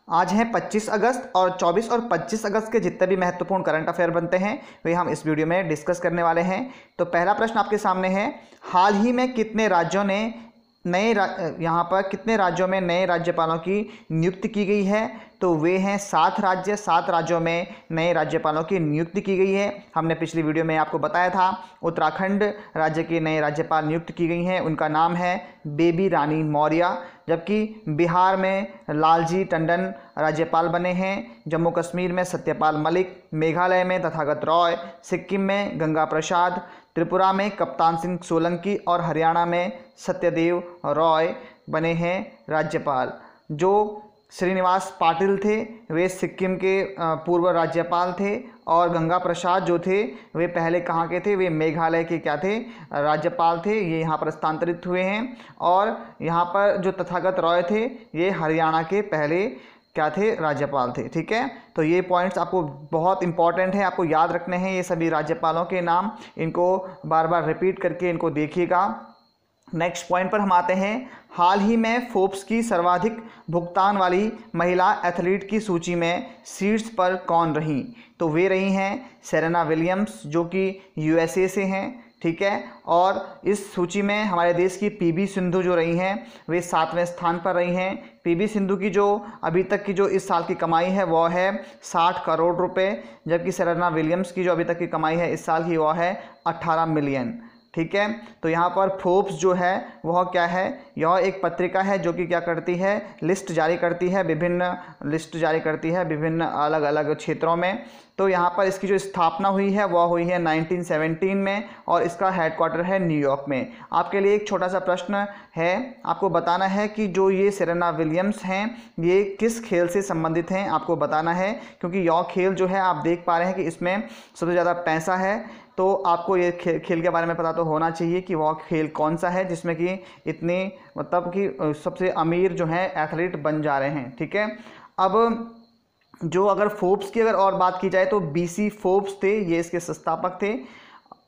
आज हैं 25 अगस्त और 24 और 25 अगस्त के जितने भी महत्वपूर्ण करंट अफेयर बनते हैं वे हम इस वीडियो में डिस्कस करने वाले हैं। तो पहला प्रश्न आपके सामने है, हाल ही में कितने राज्यों ने यहाँ पर कितने राज्यों में नए राज्यपालों की नियुक्ति की गई है? तो वे हैं 7 राज्य। 7 राज्यों में नए राज्यपालों की नियुक्ति की गई है। हमने पिछली वीडियो में आपको बताया था उत्तराखंड राज्य के नए राज्यपाल नियुक्त की गई हैं, उनका नाम है बेबी रानी मौर्य। जबकि बिहार में लालजी टंडन राज्यपाल बने हैं, जम्मू कश्मीर में सत्यपाल मलिक, मेघालय में तथागत रॉय, सिक्किम में गंगा प्रसाद, त्रिपुरा में कप्तान सिंह सोलंकी और हरियाणा में सत्यदेव रॉय बने हैं राज्यपाल। जो श्रीनिवास पाटिल थे वे सिक्किम के पूर्व राज्यपाल थे, और गंगा प्रसाद जो थे वे पहले कहाँ के थे? वे मेघालय के क्या थे? राज्यपाल थे। ये यहाँ पर स्थानांतरित हुए हैं। और यहाँ पर जो तथागत रॉय थे ये हरियाणा के पहले क्या थे? राज्यपाल थे। ठीक है, तो ये पॉइंट्स आपको बहुत इंपॉर्टेंट है, आपको याद रखने हैं ये सभी राज्यपालों के नाम। इनको बार बार रिपीट करके इनको देखिएगा। नेक्स्ट पॉइंट पर हम आते हैं, हाल ही में फोर्ब्स की सर्वाधिक भुगतान वाली महिला एथलीट की सूची में शीर्ष पर कौन रहीं? तो वे रही हैं सेरेना विलियम्स, जो कि यूएसए से हैं। ठीक है, और इस सूची में हमारे देश की पीवी सिंधु जो रही हैं वे 7वें स्थान पर रही हैं। पीवी सिंधु की जो अभी तक की जो इस साल की कमाई है वो है 60 करोड़ रुपए, जबकि सेरेना विलियम्स की जो अभी तक की कमाई है इस साल की वो है 18 मिलियन। ठीक है, तो यहाँ पर फोर्ब्स जो है वह क्या है? यह एक पत्रिका है जो कि क्या करती है? लिस्ट जारी करती है, विभिन्न अलग अलग क्षेत्रों में। तो यहाँ पर इसकी जो स्थापना हुई है वह हुई है 1917 में, और इसका हेडक्वार्टर है न्यूयॉर्क में। आपके लिए एक छोटा सा प्रश्न है, आपको बताना है कि जो ये सेरेना विलियम्स हैं ये किस खेल से संबंधित हैं, आपको बताना है। क्योंकि यह खेल जो है आप देख पा रहे हैं कि इसमें सबसे ज़्यादा पैसा है, तो आपको ये खेल के बारे में पता तो होना चाहिए कि वह खेल कौन सा है जिसमें कि इतने मतलब कि सबसे अमीर जो हैं एथलीट बन जा रहे हैं। ठीक है, अब जो अगर फोर्ब्स की अगर और बात की जाए तो बीसी फोर्ब्स थे, ये इसके संस्थापक थे।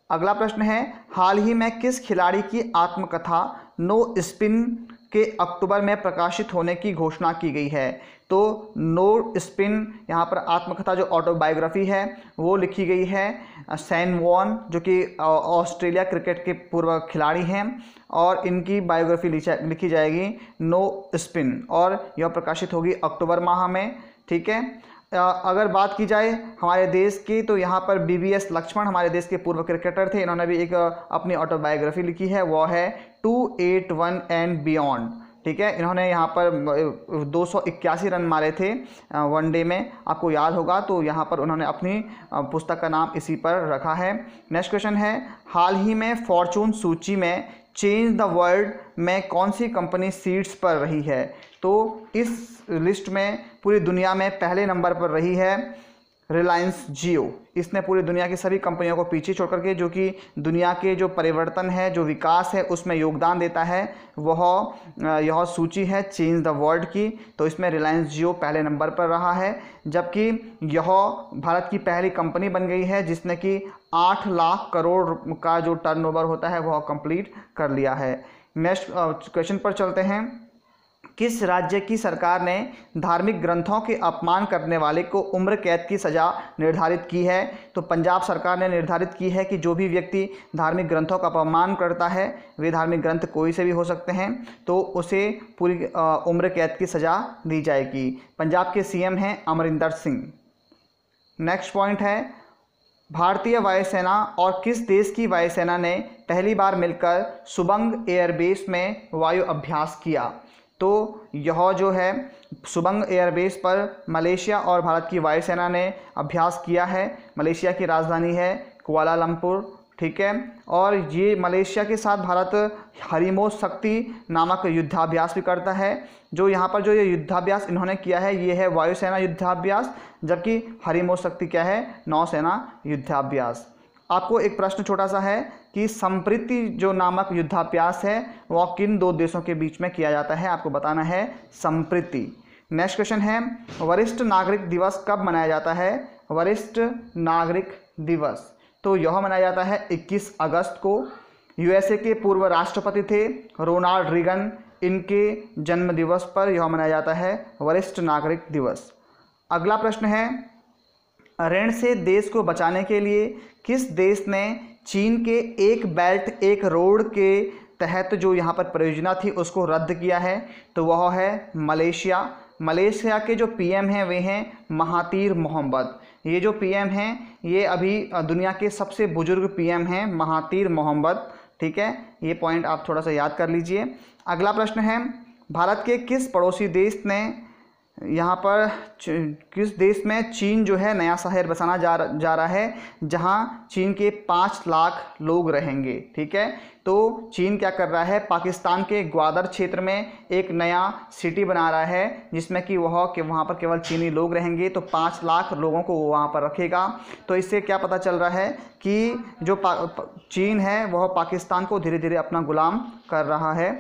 अगला प्रश्न है, हाल ही में किस खिलाड़ी की आत्मकथा नो स्पिन के अक्टूबर में प्रकाशित होने की घोषणा की गई है? तो नो स्पिन यहाँ पर आत्मकथा जो ऑटोबायोग्राफी है वो लिखी गई है सैन वॉन, जो कि ऑस्ट्रेलिया क्रिकेट के पूर्व खिलाड़ी हैं, और इनकी बायोग्राफी लिखी जाएगी नो स्पिन, और यह प्रकाशित होगी अक्टूबर माह में। ठीक है, अगर बात की जाए हमारे देश की तो यहाँ पर बीवीएस लक्ष्मण हमारे देश के पूर्व क्रिकेटर थे, इन्होंने भी एक अपनी ऑटोबायोग्राफी लिखी है, वो है 281 एंड बियॉन्ड। ठीक है, इन्होंने यहाँ पर 281 रन मारे थे वनडे में, आपको याद होगा। तो यहाँ पर उन्होंने अपनी पुस्तक का नाम इसी पर रखा है। नेक्स्ट क्वेश्चन है, हाल ही में फॉर्चून सूची में चेंज द वर्ल्ड में कौन सी कंपनी सीट्स पर रही है? तो इस लिस्ट में पूरी दुनिया में पहले नंबर पर रही है रिलायंस जियो। इसने पूरी दुनिया की सभी कंपनियों को पीछे छोड़ करके जो कि दुनिया के जो परिवर्तन है, जो विकास है उसमें योगदान देता है, वह यह सूची है चेंज द वर्ल्ड की। तो इसमें रिलायंस जियो पहले नंबर पर रहा है, जबकि यह भारत की पहली कंपनी बन गई है जिसने कि 8 लाख करोड़ का जो टर्नओवर होता है वह कंप्लीट कर लिया है। नेक्स्ट क्वेश्चन पर चलते हैं, किस राज्य की सरकार ने धार्मिक ग्रंथों के अपमान करने वाले को उम्र कैद की सज़ा निर्धारित की है? तो पंजाब सरकार ने निर्धारित की है कि जो भी व्यक्ति धार्मिक ग्रंथों का अपमान करता है, वे धार्मिक ग्रंथ कोई से भी हो सकते हैं, तो उसे पूरी उम्र कैद की सज़ा दी जाएगी। पंजाब के सीएम हैं अमरिंदर सिंह। नेक्स्ट पॉइंट है, भारतीय वायुसेना और किस देश की वायुसेना ने पहली बार मिलकर सुबंग एयरबेस में वायु अभ्यास किया? तो यह जो है सुबंग एयरबेस पर मलेशिया और भारत की वायुसेना ने अभ्यास किया है। मलेशिया की राजधानी है कुआलालंपुर। ठीक है, और ये मलेशिया के साथ भारत हरिमोस शक्ति नामक युद्धाभ्यास भी करता है। जो यहाँ पर जो ये युद्धाभ्यास इन्होंने किया है ये है वायुसेना युद्धाभ्यास, जबकि हरिमोस शक्ति क्या है? नौसेना युद्धाभ्यास। आपको एक प्रश्न छोटा सा है कि संप्रीति जो नामक युद्धाभ्यास है वह किन 2 देशों के बीच में किया जाता है? आपको बताना है संप्रीति। नेक्स्ट क्वेश्चन है, वरिष्ठ नागरिक दिवस कब मनाया जाता है? वरिष्ठ नागरिक दिवस तो यह मनाया जाता है 21 अगस्त को। यूएसए के पूर्व राष्ट्रपति थे रोनाल्ड रीगन, इनके जन्म दिवस पर यह मनाया जाता है वरिष्ठ नागरिक दिवस। अगला प्रश्न है, ऋण से देश को बचाने के लिए किस देश ने चीन के एक बेल्ट एक रोड के तहत जो यहाँ पर परियोजना थी उसको रद्द किया है? तो वह है मलेशिया। मलेशिया के जो पीएम हैं वे हैं महातीर मोहम्मद। ये जो पीएम हैं ये अभी दुनिया के सबसे बुजुर्ग पीएम हैं महातीर मोहम्मद। ठीक है, ये पॉइंट आप थोड़ा सा याद कर लीजिए। अगला प्रश्न है, भारत के किस पड़ोसी देश ने यहाँ पर किस देश में चीन जो है नया शहर बसाना जा रहा है जहाँ चीन के 5 लाख लोग रहेंगे? ठीक है, तो चीन क्या कर रहा है, पाकिस्तान के ग्वादर क्षेत्र में एक नया सिटी बना रहा है जिसमें कि वहाँ पर केवल चीनी लोग रहेंगे, तो 5 लाख लोगों को वो वहाँ पर रखेगा। तो इससे क्या पता चल रहा है कि जो चीन है वह पाकिस्तान को धीरे धीरे अपना गुलाम कर रहा है।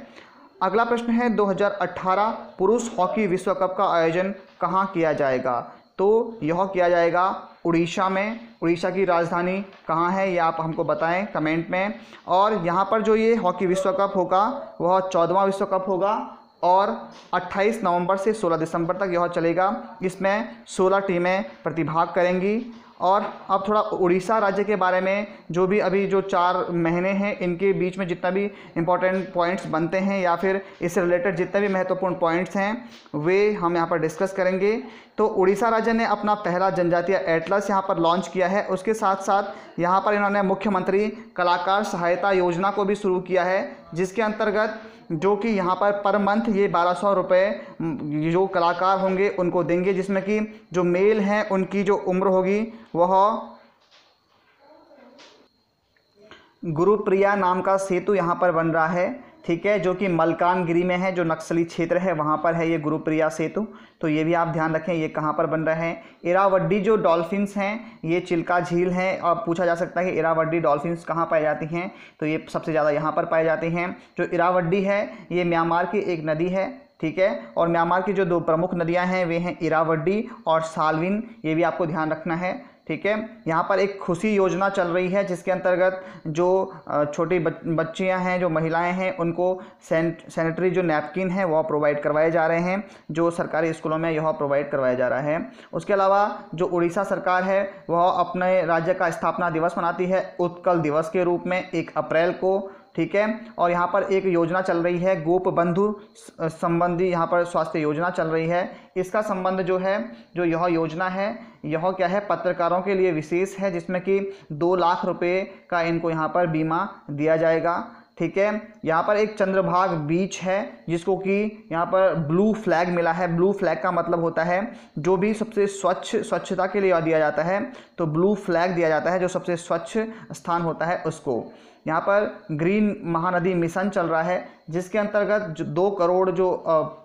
अगला प्रश्न है, 2018 पुरुष हॉकी विश्व कप का आयोजन कहाँ किया जाएगा? तो यह किया जाएगा उड़ीसा में। उड़ीसा की राजधानी कहाँ है ये आप हमको बताएं कमेंट में। और यहाँ पर जो ये हॉकी विश्व कप होगा वह 14वां विश्व कप होगा और 28 नवंबर से 16 दिसंबर तक यह चलेगा। इसमें 16 टीमें प्रतिभाग करेंगी। और अब थोड़ा उड़ीसा राज्य के बारे में, जो भी अभी जो 4 महीने हैं इनके बीच में जितना भी इम्पोर्टेंट पॉइंट्स बनते हैं या फिर इससे रिलेटेड जितने भी महत्वपूर्ण पॉइंट्स हैं वे हम यहाँ पर डिस्कस करेंगे। तो उड़ीसा राज्य ने अपना पहला जनजातीय एटलस यहाँ पर लॉन्च किया है। उसके साथ साथ यहाँ पर इन्होंने मुख्यमंत्री कलाकार सहायता योजना को भी शुरू किया है, जिसके अंतर्गत जो कि यहाँ पर मंथ ये 1200 रुपये जो कलाकार होंगे उनको देंगे, जिसमें कि जो मेल हैं उनकी जो उम्र होगी वह गुरुप्रिया नाम का सेतु यहाँ पर बन रहा है। ठीक है, जो कि मलकानगिरी में है, जो नक्सली क्षेत्र है वहाँ पर है ये गुरुप्रिया सेतु। तो ये भी आप ध्यान रखें ये कहाँ पर बन रहे हैं। इरावड्डी जो डॉल्फिन्स हैं ये चिल्का झील है और पूछा जा सकता है कि इरावड्डी डॉल्फिन्स कहाँ पाई जाती हैं? तो ये सबसे ज़्यादा यहाँ पर पाई जाती हैं। जो इरावड्डी है ये म्यांमार की एक नदी है। ठीक है, और म्यांमार की जो 2 प्रमुख नदियाँ हैं वे हैं इरावड्डी और साल्विन, ये भी आपको ध्यान रखना है। ठीक है, यहाँ पर एक खुशी योजना चल रही है जिसके अंतर्गत जो छोटी बच्चियाँ हैं, जो महिलाएं हैं, उनको सैनिटरी जो नैपकिन है वह प्रोवाइड करवाए जा रहे हैं, जो सरकारी स्कूलों में यह प्रोवाइड करवाया जा रहा है। उसके अलावा जो उड़ीसा सरकार है वह अपने राज्य का स्थापना दिवस मनाती है उत्कल दिवस के रूप में 1 अप्रैल को। ठीक है, और यहाँ पर एक योजना चल रही है गोप बंधु संबंधी, यहाँ पर स्वास्थ्य योजना चल रही है। इसका संबंध जो है, जो यह योजना है यह क्या है, पत्रकारों के लिए विशेष है, जिसमें कि 2 लाख रुपए का इनको यहाँ पर बीमा दिया जाएगा। ठीक है, यहाँ पर एक चंद्रभाग बीच है जिसको कि यहाँ पर ब्लू फ्लैग मिला है। ब्लू फ्लैग का मतलब होता है जो भी सबसे स्वच्छता के लिए दिया जाता है तो ब्लू फ्लैग दिया जाता है, जो सबसे स्वच्छ स्थान होता है उसको। यहाँ पर ग्रीन महानदी मिशन चल रहा है जिसके अंतर्गत 2 करोड़ जो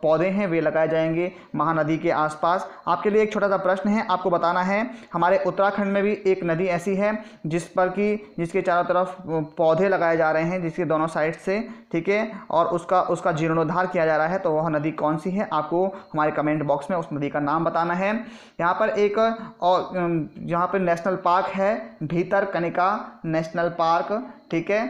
पौधे हैं वे लगाए जाएंगे महानदी के आसपास। आपके लिए एक छोटा सा प्रश्न है, आपको बताना है हमारे उत्तराखंड में भी एक नदी ऐसी है जिसके चारों तरफ पौधे लगाए जा रहे हैं, जिसके दोनों साइड से। ठीक है, और उसका जीर्णोद्धार किया जा रहा है। तो वह नदी कौन सी है आपको हमारे कमेंट बॉक्स में उस नदी का नाम बताना है। यहाँ पर एक और यहाँ पर नेशनल पार्क है भितरकनिका नेशनल पार्क। ठीक है,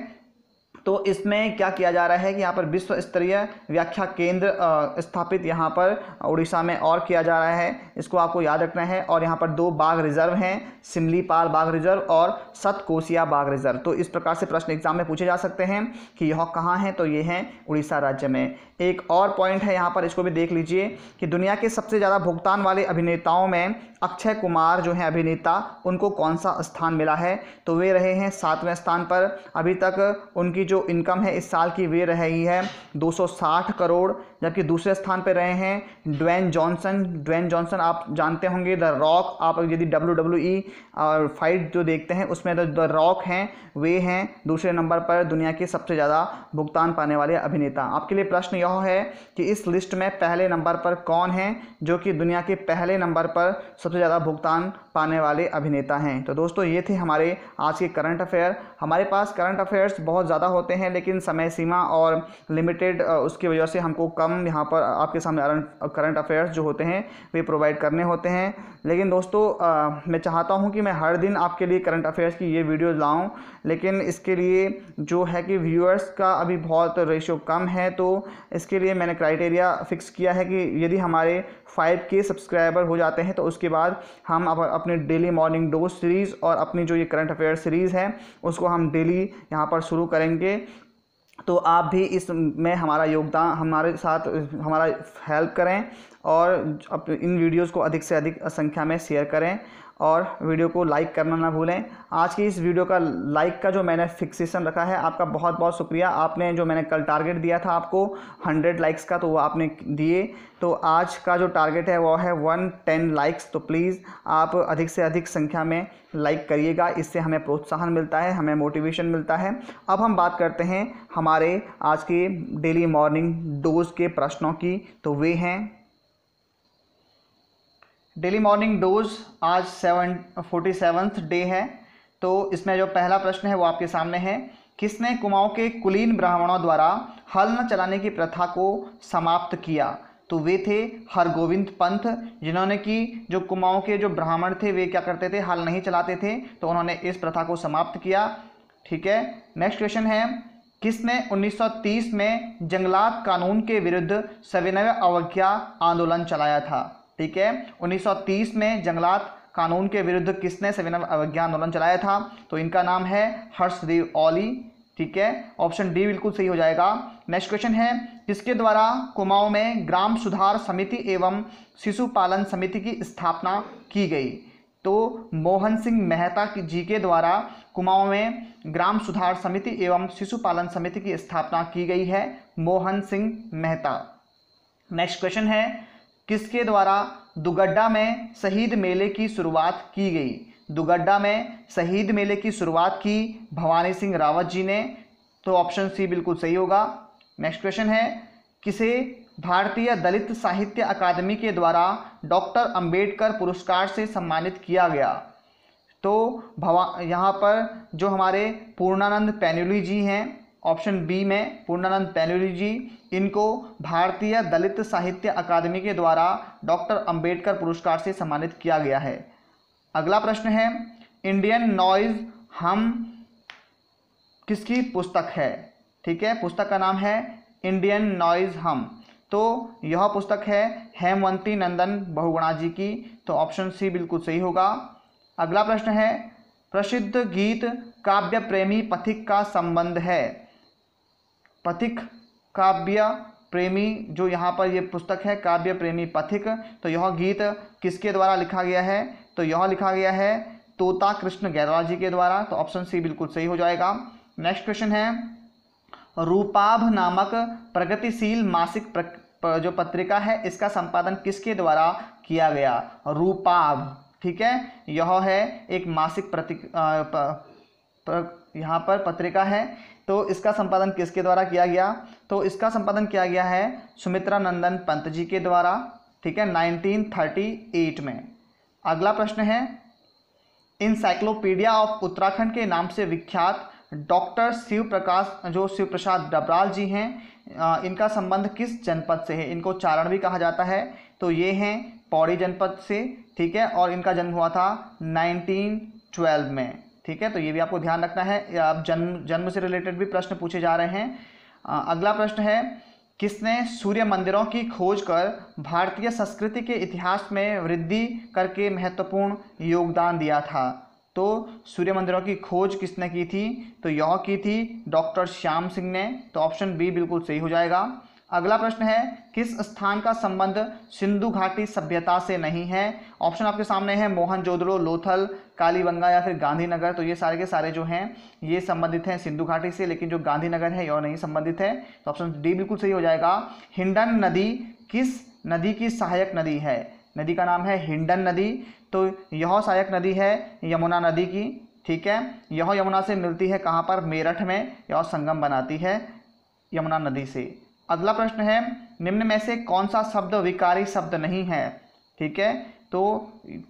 तो इसमें क्या किया जा रहा है कि यहाँ पर विश्व स्तरीय व्याख्या केंद्र स्थापित यहाँ पर उड़ीसा में और किया जा रहा है, इसको आपको याद रखना है। और यहाँ पर 2 बाघ रिजर्व हैं, सिमलीपाल बाघ रिजर्व और सतकोसिया बाघ रिजर्व। तो इस प्रकार से प्रश्न एग्जाम में पूछे जा सकते हैं कि यह कहाँ है, तो ये हैं उड़ीसा राज्य में। एक और पॉइंट है यहाँ पर, इसको भी देख लीजिए कि दुनिया के सबसे ज़्यादा भुगतान वाले अभिनेताओं में अक्षय कुमार जो हैं अभिनेता, उनको कौन सा स्थान मिला है? तो वे रहे हैं 7वें स्थान पर। अभी तक उनकी जो इनकम है इस साल की वे रही है 260 करोड़। जबकि दूसरे स्थान पर रहे हैं ड्वेन जॉनसन आप जानते होंगे, द रॉक। आप यदि WWE फाइट जो देखते हैं उसमें द रॉक हैं, वे हैं दूसरे नंबर पर दुनिया के सबसे ज़्यादा भुगतान पाने वाले अभिनेता। आपके लिए प्रश्न यह है कि इस लिस्ट में पहले नंबर पर कौन है जो कि दुनिया के पहले नंबर पर सबसे ज़्यादा भुगतान पाने वाले अभिनेता हैं। तो दोस्तों ये थे हमारे आज के करंट अफेयर। हमारे पास करंट अफेयर्स बहुत ज़्यादा होते हैं, लेकिन समय सीमा और लिमिटेड उसकी वजह से हमको कम यहाँ पर आपके सामने करंट अफेयर्स जो होते हैं वे प्रोवाइड करने होते हैं। लेकिन दोस्तों मैं चाहता हूँ कि मैं हर दिन आपके लिए करंट अफेयर्स की ये वीडियोज़ लाऊँ, लेकिन इसके लिए जो है कि व्यूअर्स का अभी बहुत रेशो कम है, तो इसके लिए मैंने क्राइटेरिया फिक्स किया है कि यदि हमारे 5K सब्सक्राइबर हो जाते हैं तो उसके बाद हम अपने डेली मॉर्निंग डोज सीरीज़ और अपनी जो ये करंट अफेयर सीरीज़ है उसको हम डेली यहाँ पर शुरू करेंगे। तो आप भी इसमें हमारा योगदान, हमारे साथ हमारा हेल्प करें और इन वीडियोस को अधिक से अधिक संख्या में शेयर करें और वीडियो को लाइक करना ना भूलें। आज की इस वीडियो का लाइक का जो मैंने फिक्सेशन रखा है, आपका बहुत बहुत शुक्रिया। आपने जो मैंने कल टारगेट दिया था आपको 100 लाइक्स का, तो वो आपने दिए। तो आज का जो टारगेट है वो है 110 लाइक्स। तो प्लीज़ आप अधिक से अधिक संख्या में लाइक करिएगा, इससे हमें प्रोत्साहन मिलता है, हमें मोटिवेशन मिलता है। अब हम बात करते हैं हमारे आज के डेली मॉर्निंग डोज के प्रश्नों की। तो वे हैं डेली मॉर्निंग डोज। आज 47th डे है। तो इसमें जो पहला प्रश्न है वो आपके सामने है, किसने कुमाऊं के कुलीन ब्राह्मणों द्वारा हल न चलाने की प्रथा को समाप्त किया? तो वे थे हरगोविंद पंत, जिन्होंने कि जो कुमाऊं के जो ब्राह्मण थे वे क्या करते थे, हल नहीं चलाते थे, तो उन्होंने इस प्रथा को समाप्त किया। ठीक है। नेक्स्ट क्वेश्चन है, किसने 1930 में जंगलात कानून के विरुद्ध सविनय अवज्ञा आंदोलन चलाया था? ठीक है, 1930 में जंगलात कानून के विरुद्ध किसने सविनय अवज्ञा आंदोलन चलाया था? तो इनका नाम है हर्षदेव औली। ठीक है, ऑप्शन डी बिल्कुल सही हो जाएगा। नेक्स्ट क्वेश्चन है, किसके द्वारा कुमाऊं में ग्राम सुधार समिति एवं शिशु पालन समिति की स्थापना की गई? तो मोहन सिंह मेहता जी के द्वारा कुमाऊं में ग्राम सुधार समिति एवं शिशु पालन समिति की स्थापना की गई है, मोहन सिंह मेहता। नेक्स्ट क्वेश्चन है, किसके द्वारा दुगड्डा में शहीद मेले की शुरुआत की गई? दुगड्डा में शहीद मेले की शुरुआत की भवानी सिंह रावत जी ने। तो ऑप्शन सी बिल्कुल सही होगा। नेक्स्ट क्वेश्चन है, किसे भारतीय दलित साहित्य अकादमी के द्वारा डॉक्टर अंबेडकर पुरस्कार से सम्मानित किया गया? तो यहाँ पर जो हमारे पूर्णानंद पैन्युली जी हैं, ऑप्शन बी में पूर्णानंद पैन्युली जी, इनको भारतीय दलित साहित्य अकादमी के द्वारा डॉक्टर अंबेडकर पुरस्कार से सम्मानित किया गया है। अगला प्रश्न है, इंडियन नॉइज हम किसकी पुस्तक है? ठीक है, पुस्तक का नाम है इंडियन नॉइज हम। तो यह पुस्तक है हेमवंती नंदन बहुगुणा जी की। तो ऑप्शन सी बिल्कुल सही होगा। अगला प्रश्न है, प्रसिद्ध गीत काव्य प्रेमी पथिक का संबंध है? पथिक काव्य प्रेमी, जो यहाँ पर ये पुस्तक है काव्य प्रेमी पथिक, तो यह गीत किसके द्वारा लिखा गया है? तो यह लिखा गया है तोता कृष्ण गैरवाल जी के द्वारा। तो ऑप्शन सी बिल्कुल सही हो जाएगा। नेक्स्ट क्वेश्चन है, रूपाभ नामक प्रगतिशील मासिक जो पत्रिका है इसका संपादन किसके द्वारा किया गया? रूपाभ। ठीक है, यह है एक मासिक यहाँ पर पत्रिका है, तो इसका संपादन किसके द्वारा किया गया? तो इसका संपादन किया गया है सुमित्रा नंदन पंत जी के द्वारा। ठीक है, 1938 में। अगला प्रश्न है, इंसाइक्लोपीडिया ऑफ उत्तराखंड के नाम से विख्यात डॉक्टर शिव प्रसाद डबराल जी हैं, इनका संबंध किस जनपद से है? इनको चारण भी कहा जाता है। तो ये हैं पौड़ी जनपद से। ठीक है, और इनका जन्म हुआ था 1912 में। ठीक है, तो ये भी आपको ध्यान रखना है। अब जन्म से रिलेटेड भी प्रश्न पूछे जा रहे हैं। अगला प्रश्न है, किसने सूर्य मंदिरों की खोज कर भारतीय संस्कृति के इतिहास में वृद्धि करके महत्वपूर्ण योगदान दिया था? तो सूर्य मंदिरों की खोज किसने की थी? तो यह की थी डॉक्टर श्याम सिंह ने। तो ऑप्शन बी बिल्कुल सही हो जाएगा। अगला प्रश्न है, किस स्थान का संबंध सिंधु घाटी सभ्यता से नहीं है? ऑप्शन आपके सामने है मोहनजोदड़ो, लोथल, कालीबंगा या फिर गांधीनगर। तो ये सारे के सारे जो हैं ये संबंधित हैं सिंधु घाटी से, लेकिन जो गांधीनगर है यह नहीं संबंधित है। तो ऑप्शन डी बिल्कुल सही हो जाएगा। हिंडन नदी किस नदी की सहायक नदी है? नदी का नाम है हिंडन नदी। तो यह सहायक नदी है यमुना नदी की। ठीक है, यह यमुना से मिलती है कहाँ पर? मेरठ में। यह संगम बनाती है यमुना नदी से। अगला प्रश्न है, निम्न में से कौन सा शब्द विकारी शब्द नहीं है? ठीक है, तो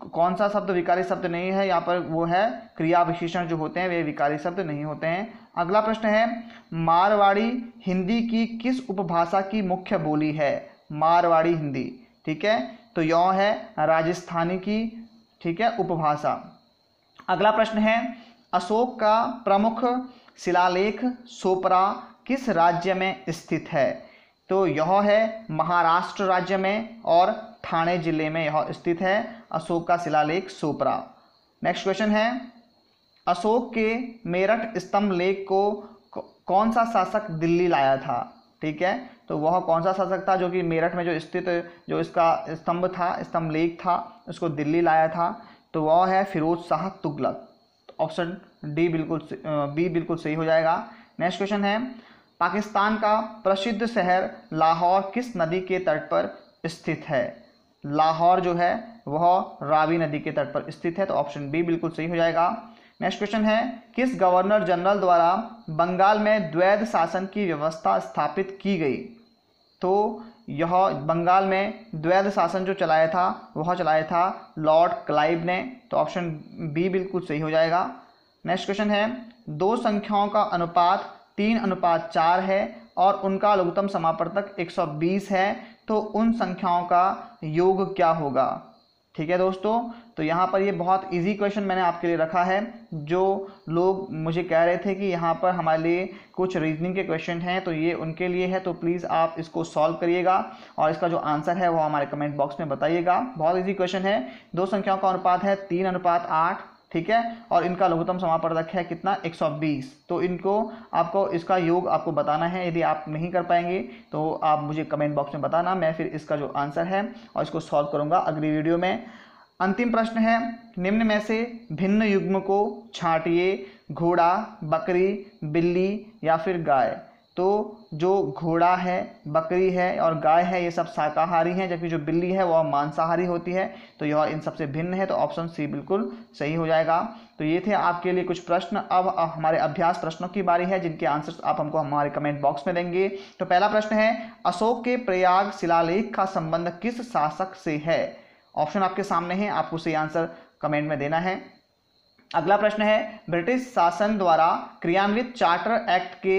कौन सा शब्द विकारी शब्द नहीं है, यहाँ पर वो है क्रिया विशेषण जो होते हैं वे विकारी शब्द नहीं होते हैं। अगला प्रश्न है, मारवाड़ी हिंदी की किस उपभाषा की मुख्य बोली है? मारवाड़ी हिंदी, ठीक है, तो यह है राजस्थानी की, ठीक है, उपभाषा। अगला प्रश्न है, अशोक का प्रमुख शिलालेख सोपरा किस राज्य में स्थित है? तो यह है महाराष्ट्र राज्य में और ठाणे जिले में यह स्थित है, अशोक का शिलालेख सोपरा। नेक्स्ट क्वेश्चन है, अशोक के मेरठ स्तंभ लेख को कौन सा शासक दिल्ली लाया था? ठीक है, तो वह कौन सा शासक था जो कि मेरठ में जो स्थित जो इसका स्तंभ था, स्तंभ लेख था, उसको दिल्ली लाया था? तो वह है फिरोज शाह तुगलक। ऑप्शन बी बिल्कुल सही हो जाएगा। नेक्स्ट क्वेश्चन है, पाकिस्तान का प्रसिद्ध शहर लाहौर किस नदी के तट पर स्थित है? लाहौर जो है वह रावी नदी के तट पर स्थित है, तो ऑप्शन बी बिल्कुल सही हो जाएगा। नेक्स्ट क्वेश्चन है, किस गवर्नर जनरल द्वारा बंगाल में द्वैध शासन की व्यवस्था स्थापित की गई? तो यह बंगाल में द्वैध शासन जो चलाया था वह चलाया था लॉर्ड क्लाइव ने, तो ऑप्शन बी बिल्कुल सही हो जाएगा। नेक्स्ट क्वेश्चन है, दो संख्याओं का अनुपात 3:4 है और उनका लघुत्तम समापवर्तक 120 है, तो उन संख्याओं का योग क्या होगा? ठीक है दोस्तों, तो यहाँ पर ये बहुत इजी क्वेश्चन मैंने आपके लिए रखा है। जो लोग मुझे कह रहे थे कि यहाँ पर हमारे लिए कुछ रीजनिंग के क्वेश्चन हैं, तो ये उनके लिए है, तो प्लीज़ आप इसको सॉल्व करिएगा और इसका जो आंसर है वो हमारे कमेंट बॉक्स में बताइएगा। बहुत इजी क्वेश्चन है, दो संख्याओं का अनुपात है 3:8, ठीक है, और इनका लघुत्तम समापवर्तक है कितना? 120। तो इनको आपको इसका योग आपको बताना है। यदि आप नहीं कर पाएंगे तो आप मुझे कमेंट बॉक्स में बताना, मैं फिर इसका जो आंसर है और इसको सॉल्व करूंगा अगली वीडियो में। अंतिम प्रश्न है, निम्न में से भिन्न युग्म को छांटिए, घोड़ा, बकरी, बिल्ली या फिर गाय? तो जो घोड़ा है, बकरी है और गाय है ये सब शाकाहारी हैं, जबकि जो बिल्ली है वह मांसाहारी होती है, तो यह इन सबसे भिन्न है, तो ऑप्शन सी बिल्कुल सही हो जाएगा। तो ये थे आपके लिए कुछ प्रश्न। अब हमारे अभ्यास प्रश्नों की बारी है जिनके आंसर्स आप हमको हमारे कमेंट बॉक्स में देंगे। तो पहला प्रश्न है, अशोक के प्रयाग शिलालेख का संबंध किस शासक से है? ऑप्शन आपके सामने है, आपको सही आंसर कमेंट में देना है। अगला प्रश्न है, ब्रिटिश शासन द्वारा क्रियान्वित चार्टर एक्ट के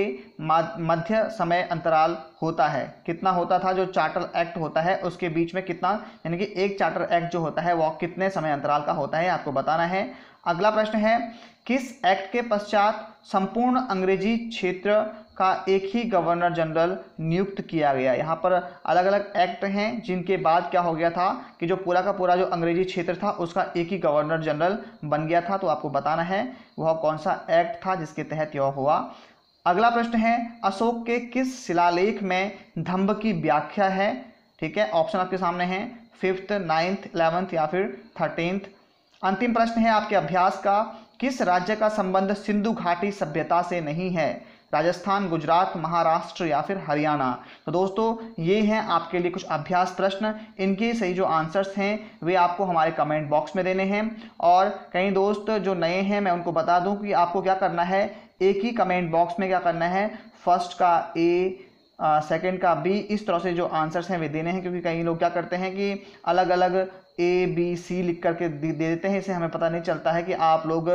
मध्य समय अंतराल होता है? कितना होता था? जो चार्टर एक्ट होता है उसके बीच में कितना, यानी कि एक चार्टर एक्ट जो होता है वह कितने समय अंतराल का होता है, आपको बताना है। अगला प्रश्न है, किस एक्ट के पश्चात संपूर्ण अंग्रेजी क्षेत्र का एक ही गवर्नर जनरल नियुक्त किया गया? यहाँ पर अलग अलग एक्ट हैं जिनके बाद क्या हो गया था कि जो पूरा का पूरा जो अंग्रेजी क्षेत्र था उसका एक ही गवर्नर जनरल बन गया था, तो आपको बताना है वह कौन सा एक्ट था जिसके तहत यह हुआ। अगला प्रश्न है, अशोक के किस शिलालेख में धम्ब की व्याख्या है? ठीक है, ऑप्शन आपके सामने हैं, 5th, 9th, 11th या फिर 13th। अंतिम प्रश्न है आपके अभ्यास का, किस राज्य का संबंध सिंधु घाटी सभ्यता से नहीं है? राजस्थान, गुजरात, महाराष्ट्र या फिर हरियाणा? तो दोस्तों ये हैं आपके लिए कुछ अभ्यास प्रश्न। इनके सही जो आंसर्स हैं वे आपको हमारे कमेंट बॉक्स में देने हैं। और कई दोस्त जो नए हैं मैं उनको बता दूं कि आपको क्या करना है, एक ही कमेंट बॉक्स में क्या करना है, फर्स्ट का ए, सेकंड का बी, इस तरह से जो आंसर्स हैं वे देने हैं, क्योंकि कई लोग क्या करते हैं कि अलग अलग ए बी सी लिख करके दे देते हैं, इससे हमें पता नहीं चलता है कि आप लोग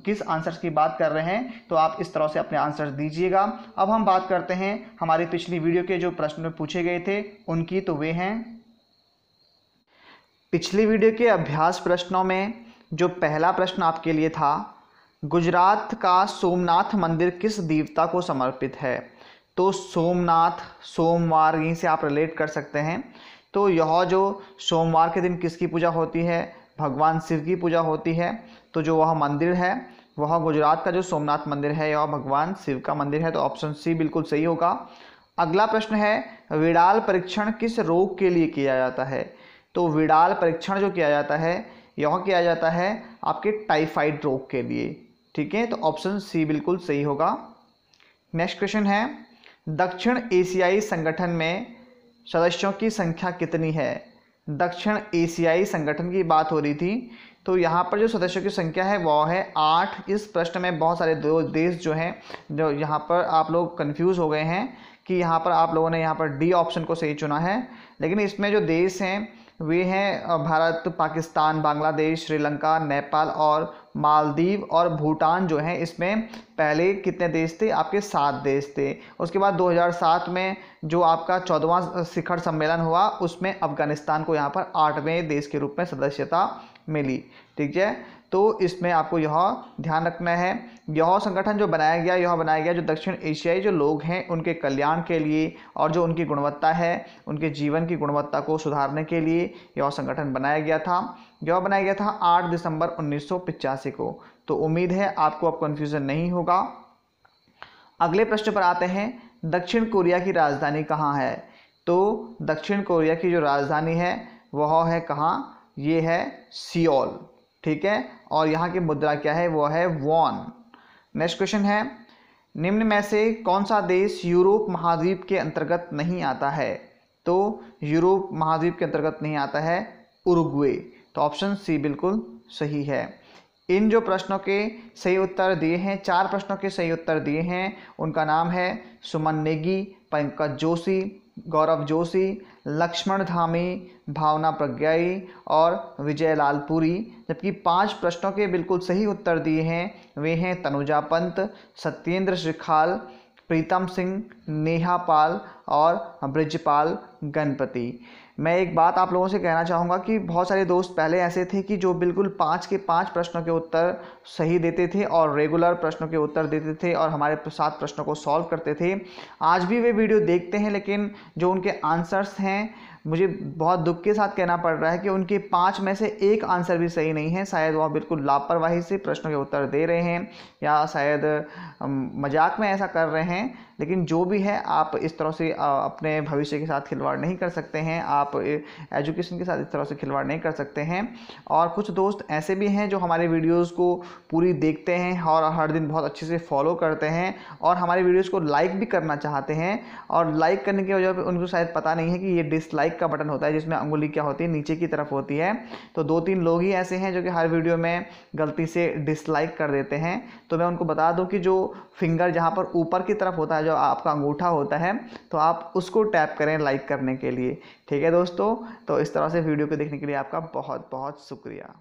किस आंसर्स की बात कर रहे हैं। तो आप इस तरह से अपने आंसर्स दीजिएगा। अब हम बात करते हैं हमारी पिछली वीडियो के जो प्रश्न पूछे गए थे उनकी, तो वे हैं, पिछली वीडियो के अभ्यास प्रश्नों में जो पहला प्रश्न आपके लिए था, गुजरात का सोमनाथ मंदिर किस देवता को समर्पित है? तो सोमनाथ, सोमवार, यहीं से आप रिलेट कर सकते हैं। तो यह जो सोमवार के दिन किसकी पूजा होती है? भगवान शिव की पूजा होती है। तो जो वह मंदिर है वह गुजरात का जो सोमनाथ मंदिर है यह भगवान शिव का मंदिर है, तो ऑप्शन सी बिल्कुल सही होगा। अगला प्रश्न है, विडाल परीक्षण किस रोग के लिए किया जाता है? तो विडाल परीक्षण जो किया जाता है यह किया जाता है आपके टाइफाइड रोग के लिए, ठीक है, तो ऑप्शन सी बिल्कुल सही होगा। नेक्स्ट क्वेश्चन है, दक्षिण एशियाई संगठन में सदस्यों की संख्या कितनी है? दक्षिण एशियाई संगठन की बात हो रही थी, तो यहाँ पर जो सदस्यों की संख्या है वह है 8। इस प्रश्न में बहुत सारे दो देश जो हैं, जो यहाँ पर आप लोग कंफ्यूज हो गए हैं कि यहाँ पर आप लोगों ने यहाँ पर डी ऑप्शन को सही चुना है, लेकिन इसमें जो देश हैं वे हैं भारत, पाकिस्तान, बांग्लादेश, श्रीलंका, नेपाल और मालदीव और भूटान जो हैं इसमें पहले कितने देश थे? आपके 7 देश थे। उसके बाद 2007 में जो आपका 14वां शिखर सम्मेलन हुआ उसमें अफगानिस्तान को यहाँ पर 8वें देश के रूप में सदस्यता मिली। ठीक है, तो इसमें आपको यह ध्यान रखना है, यह संगठन जो बनाया गया जो दक्षिण एशियाई जो लोग हैं उनके कल्याण के लिए और जो उनकी गुणवत्ता है, उनके जीवन की गुणवत्ता को सुधारने के लिए यह संगठन बनाया गया था। यह बनाया गया था 8 दिसंबर 1985 को। तो उम्मीद है आपको अब कन्फ्यूज़न नहीं होगा। अगले प्रश्न पर आते हैं, दक्षिण कोरिया की राजधानी कहाँ है? तो दक्षिण कोरिया की जो राजधानी है वह है कहाँ? ये है सियोल। ठीक है, और यहाँ की मुद्रा क्या है? वो है वॉन। नेक्स्ट क्वेश्चन है, निम्न में से कौन सा देश यूरोप महाद्वीप के अंतर्गत नहीं आता है? तो यूरोप महाद्वीप के अंतर्गत नहीं आता है उरुग्वे। तो ऑप्शन सी बिल्कुल सही है। इन जो प्रश्नों के सही उत्तर दिए हैं, 4 प्रश्नों के सही उत्तर दिए हैं, उनका नाम है सुमन नेगी, पंकज जोशी, गौरव जोशी, लक्ष्मण धामी, भावना प्रज्ञाई और विजय लाल पुरी। जबकि 5 प्रश्नों के बिल्कुल सही उत्तर दिए हैं, वे हैं तनुजा पंत, सत्येंद्र श्रीखाल, प्रीतम सिंह, नेहा पाल और ब्रिजपाल गणपति। मैं एक बात आप लोगों से कहना चाहूँगा कि बहुत सारे दोस्त पहले ऐसे थे कि जो बिल्कुल 5 के 5 प्रश्नों के उत्तर सही देते थे और रेगुलर प्रश्नों के उत्तर देते थे और हमारे 7 प्रश्नों को सॉल्व करते थे। आज भी वे वीडियो देखते हैं, लेकिन जो उनके आंसर्स हैं, मुझे बहुत दुख के साथ कहना पड़ रहा है कि उनके 5 में से एक आंसर भी सही नहीं है। शायद वह बिल्कुल लापरवाही से प्रश्नों के उत्तर दे रहे हैं या शायद मजाक में ऐसा कर रहे हैं। लेकिन जो भी है, आप इस तरह से अपने भविष्य के साथ खिलवाड़ नहीं कर सकते हैं, आप एजुकेशन के साथ इस तरह से खिलवाड़ नहीं कर सकते हैं। और कुछ दोस्त ऐसे भी हैं जो हमारे वीडियोस को पूरी देखते हैं और हर दिन बहुत अच्छे से फॉलो करते हैं और हमारे वीडियोस को लाइक भी करना चाहते हैं, और लाइक करने की वजह पर उनको शायद पता नहीं है कि ये डिसलाइक का बटन होता है जिसमें अंगुली क्या होती है, नीचे की तरफ होती है। तो 2-3 लोग ही ऐसे हैं जो कि हर वीडियो में गलती से डिसलाइक कर देते हैं। तो मैं उनको बता दूं कि जो फिंगर जहां पर ऊपर की तरफ होता है, जो आपका अंगूठा होता है, तो आप उसको टैप करें लाइक करने के लिए। ठीक है दोस्तों, तो इस तरह से वीडियो को देखने के लिए आपका बहुत बहुत शुक्रिया।